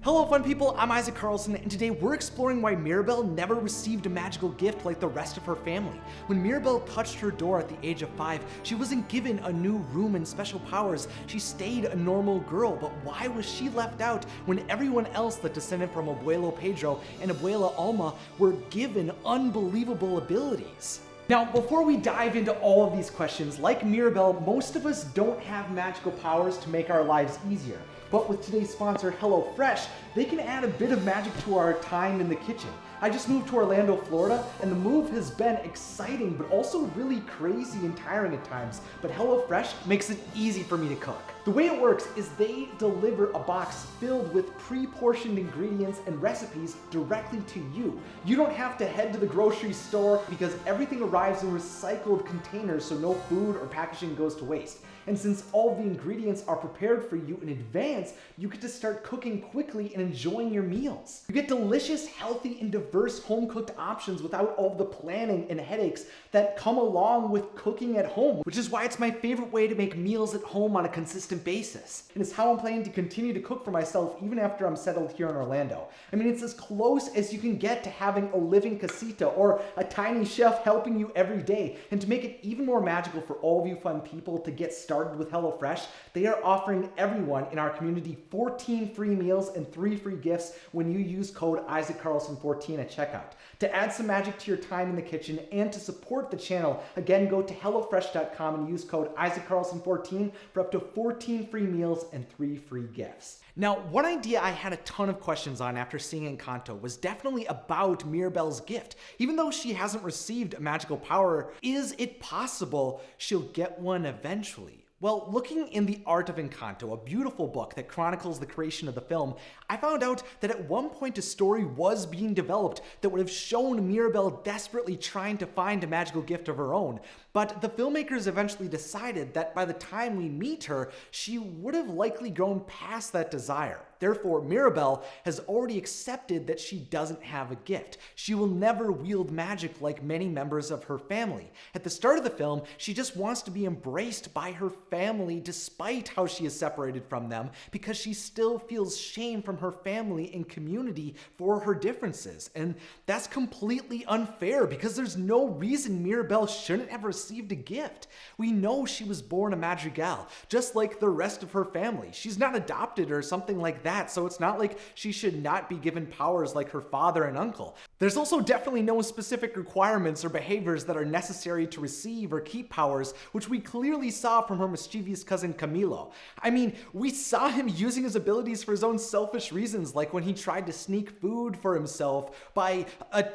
Hello fun people, I'm Isaac Carlson, and today we're exploring why Mirabel never received a magical gift like the rest of her family. When Mirabel touched her door at the age of 5, she wasn't given a new room and special powers. She stayed a normal girl, but why was she left out when everyone else that descended from Abuelo Pedro and Abuela Alma were given unbelievable abilities? Now, before we dive into all of these questions, like Mirabel, most of us don't have magical powers to make our lives easier. But with today's sponsor, HelloFresh, they can add a bit of magic to our time in the kitchen. I just moved to Orlando, Florida, and the move has been exciting, but also really crazy and tiring at times. But HelloFresh makes it easy for me to cook. The way it works is they deliver a box filled with pre-portioned ingredients and recipes directly to you. You don't have to head to the grocery store because everything arrives in recycled containers so no food or packaging goes to waste. And since all of the ingredients are prepared for you in advance, you get to start cooking quickly and enjoying your meals. You get delicious, healthy, and diverse home-cooked options without all the planning and headaches that come along with cooking at home, which is why it's my favorite way to make meals at home on a consistent basis. And it's how I'm planning to continue to cook for myself even after I'm settled here in Orlando. I mean, it's as close as you can get to having a living casita or a tiny chef helping you every day. And to make it even more magical for all of you fun people to get started with HelloFresh, they are offering everyone in our community 14 free meals and 3 free gifts when you use code IsaacCarlson14 at checkout. To add some magic to your time in the kitchen and to support the channel, again, go to HelloFresh.com and use code IsaacCarlson14 for up to 14 free meals and 3 free gifts. Now, one idea I had a ton of questions on after seeing Encanto was definitely about Mirabel's gift. Even though she hasn't received a magical power, is it possible she'll get one eventually? Well, looking in The Art of Encanto, a beautiful book that chronicles the creation of the film, I found out that at one point a story was being developed that would have shown Mirabel desperately trying to find a magical gift of her own. But the filmmakers eventually decided that by the time we meet her, she would have likely grown past that desire. Therefore, Mirabel has already accepted that she doesn't have a gift. She will never wield magic like many members of her family. At the start of the film, she just wants to be embraced by her family despite how she is separated from them, because she still feels shame from her family and community for her differences. And that's completely unfair because there's no reason Mirabel shouldn't have received a gift. We know she was born a madrigal, just like the rest of her family. She's not adopted or something like that, so it's not like she should not be given powers like her father and uncle. There's also definitely no specific requirements or behaviors that are necessary to receive or keep powers, which we clearly saw from her mischievous cousin Camilo. I mean, we saw him using his abilities for his own selfish reasons, like when he tried to sneak food for himself by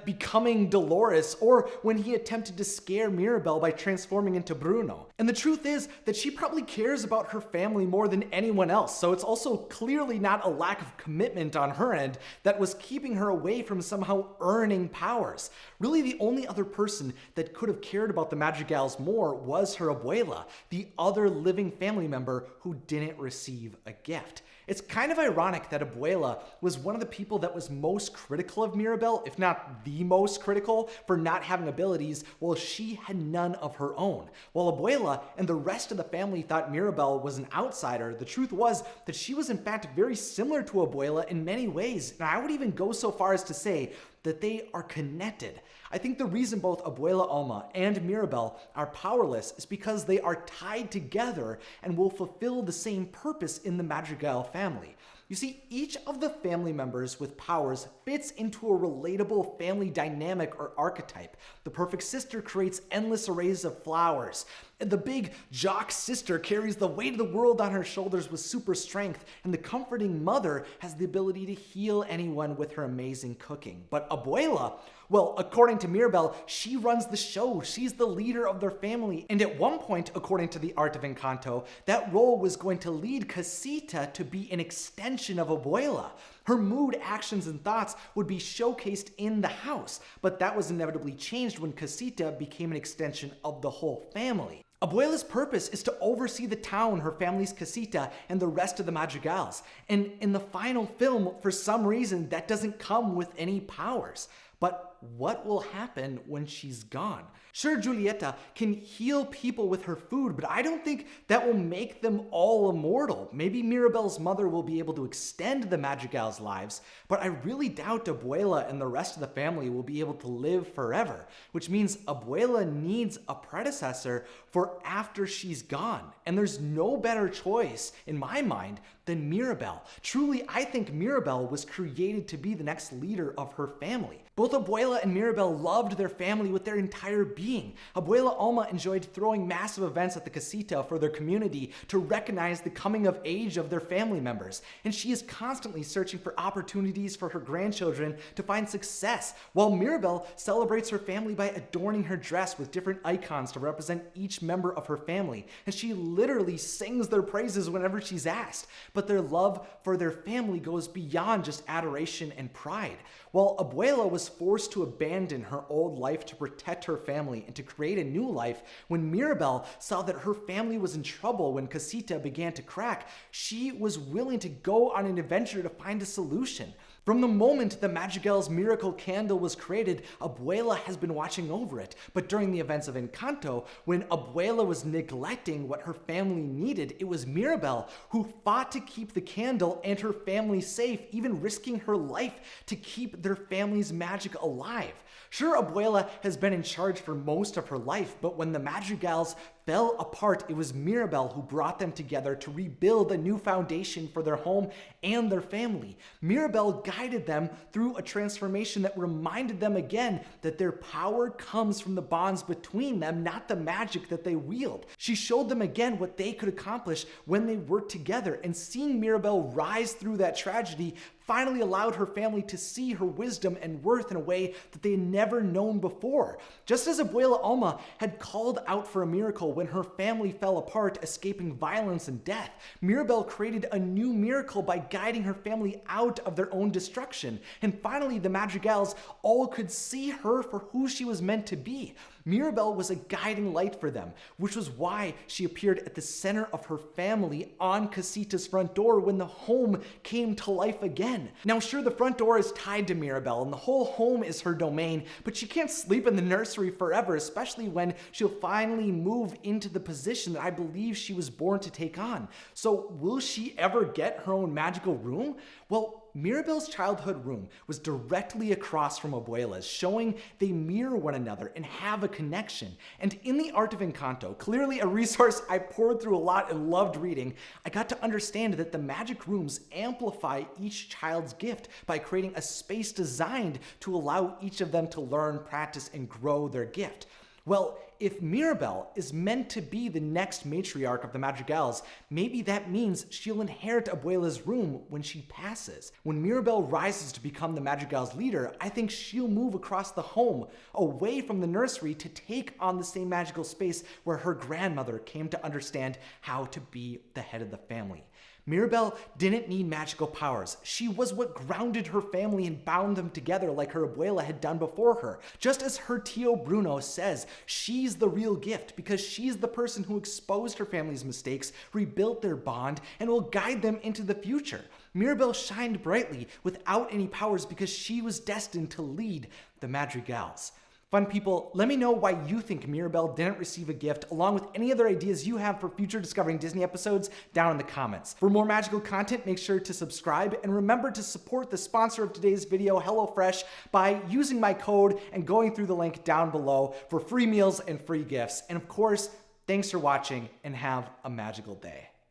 becoming Dolores, or when he attempted to scare Mirabel by transforming into Bruno. And the truth is that she probably cares about her family more than anyone else, so it's also clearly not a lack of commitment on her end that was keeping her away from somehow earning powers. Really, the only other person that could have cared about the madrigals more was her abuela, the other living family member who didn't receive a gift. It's kind of ironic that Abuela was one of the people that was most critical of Mirabel, if not the most critical, for not having abilities, while she had none of her own. While Abuela and the rest of the family thought Mirabel was an outsider, the truth was that she was in fact very similar to Abuela in many ways, and I would even go so far as to say that they are connected. I think the reason both Abuela Alma and Mirabel are powerless is because they are tied together and will fulfill the same purpose in the Madrigal family. You see, each of the family members with powers fits into a relatable family dynamic or archetype. The perfect sister creates endless arrays of flowers. The big jock sister carries the weight of the world on her shoulders with super strength, and the comforting mother has the ability to heal anyone with her amazing cooking. But Abuela, well, according to Mirabel, she runs the show. She's the leader of their family. And at one point, according to The Art of Encanto, that role was going to lead Casita to be an extension of Abuela. Her mood, actions, and thoughts would be showcased in the house, but that was inevitably changed when Casita became an extension of the whole family. Abuela's purpose is to oversee the town, her family's casita, and the rest of the madrigals. And in the final film, for some reason, that doesn't come with any powers. But what will happen when she's gone? Sure, Giulietta can heal people with her food, but I don't think that will make them all immortal. Maybe Mirabel's mother will be able to extend the Madrigal's lives, but I really doubt Abuela and the rest of the family will be able to live forever, which means Abuela needs a predecessor for after she's gone. And there's no better choice, in my mind, than Mirabel. Truly, I think Mirabel was created to be the next leader of her family. Both Abuela and Mirabel loved their family with their entire being. Abuela Alma enjoyed throwing massive events at the casita for their community to recognize the coming of age of their family members. And she is constantly searching for opportunities for her grandchildren to find success, while Mirabel celebrates her family by adorning her dress with different icons to represent each member of her family. And she literally sings their praises whenever she's asked. But their love for their family goes beyond just adoration and pride. While Abuela was forced to abandon her old life to protect her family and to create a new life, when Mirabel saw that her family was in trouble when Casita began to crack, she was willing to go on an adventure to find a solution. From the moment the Madrigal's miracle candle was created, Abuela has been watching over it. But during the events of Encanto, when Abuela was neglecting what her family needed, it was Mirabel who fought to keep the candle and her family safe, even risking her life to keep their family's magic alive. Sure, Abuela has been in charge for most of her life, but when the Madrigals fell apart, it was Mirabel who brought them together to rebuild a new foundation for their home and their family. Mirabel guided them through a transformation that reminded them again that their power comes from the bonds between them, not the magic that they wield. She showed them again what they could accomplish when they worked together, and seeing Mirabel rise through that tragedy finally allowed her family to see her wisdom and worth in a way that they had never known before. Just as Abuela Alma had called out for a miracle when her family fell apart, escaping violence and death, Mirabel created a new miracle by guiding her family out of their own destruction. And finally, the Madrigals all could see her for who she was meant to be. Mirabel was a guiding light for them, which was why she appeared at the center of her family on Casita's front door when the home came to life again. Now, sure, the front door is tied to Mirabel and the whole home is her domain, but she can't sleep in the nursery forever, especially when she'll finally move into the position that I believe she was born to take on. So will she ever get her own magical room? Well, Mirabel's childhood room was directly across from Abuela's, showing they mirror one another and have a connection. And in The Art of Encanto, clearly a resource I poured through a lot and loved reading, I got to understand that the magic rooms amplify each child's gift by creating a space designed to allow each of them to learn, practice, and grow their gift. Well, if Mirabel is meant to be the next matriarch of the Madrigals, maybe that means she'll inherit Abuela's room when she passes. When Mirabel rises to become the Madrigal's leader, I think she'll move across the home, away from the nursery, to take on the same magical space where her grandmother came to understand how to be the head of the family. Mirabel didn't need magical powers. She was what grounded her family and bound them together like her Abuela had done before her. Just as her Tio Bruno says, she's the real gift because she's the person who exposed her family's mistakes, rebuilt their bond, and will guide them into the future. Mirabel shined brightly without any powers because she was destined to lead the Madrigals. Fun people, let me know why you think Mirabel didn't receive a gift, along with any other ideas you have for future Discovering Disney episodes down in the comments. For more magical content, make sure to subscribe, and remember to support the sponsor of today's video, HelloFresh, by using my code and going through the link down below for free meals and free gifts. And of course, thanks for watching, and have a magical day.